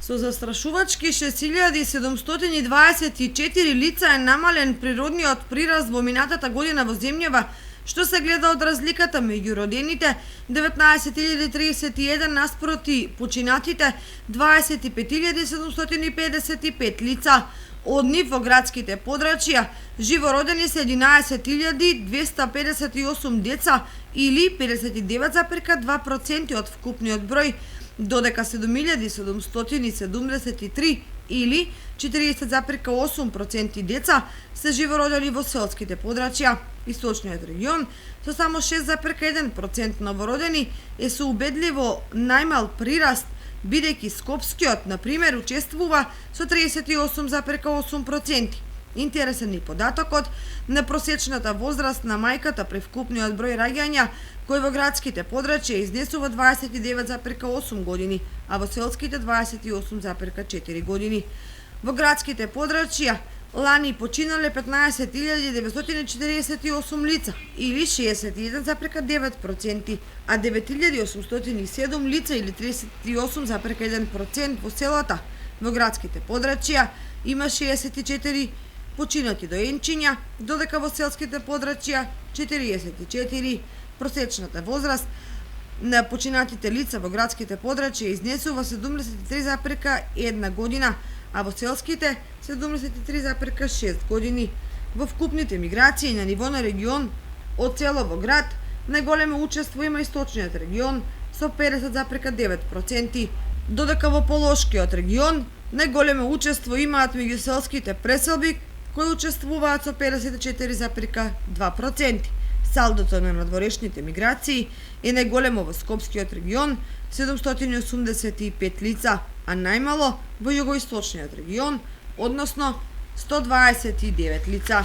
Со застрашувачки 6724 лица е намален природниот прираст во минатата година во земјава, што се гледа од разликата меѓу родените 19.031 наспроти починатите 25.755 лица. Од нив во градските подрачја живородени се 11.258 деца или 59,2% од вкупниот број, додека 7.773 или 40,8% деца се живородени во селските подрачја. Источниот регион со само 6,1% новородени е со убедливо најмал прираст, бидејќи Скопскиот, на пример, учествува со 38,8%. Интересен е податокот на просечната возраст на мајката при вкупниот број раѓања, кој во градските подрачја изнесува 29,8 години, а во селските 28,4 години. Во градските подрачја лани починале 15.948 лица или 61,9%, а 9.807 лица или 38,1% во селата. Во градските подрачја има 64 починати доенчиња, додека во селските подрачја 44. Просечната возраст на починатите лица во градските подрачја изнесува 73,1 година, а во селските 73,6 години. Во вкупните миграции на ниво на регион од село во град најголемо учество има источниот регион со 50,9%, додека во полошкиот регион најголемо учество имаат меѓу селските преселби кои учествуваат со 54,2%. Салдото на надворешните миграции е најголемо во Скопскиот регион 785 лица, а најмало во југоисточниот регион, односно 129 лица.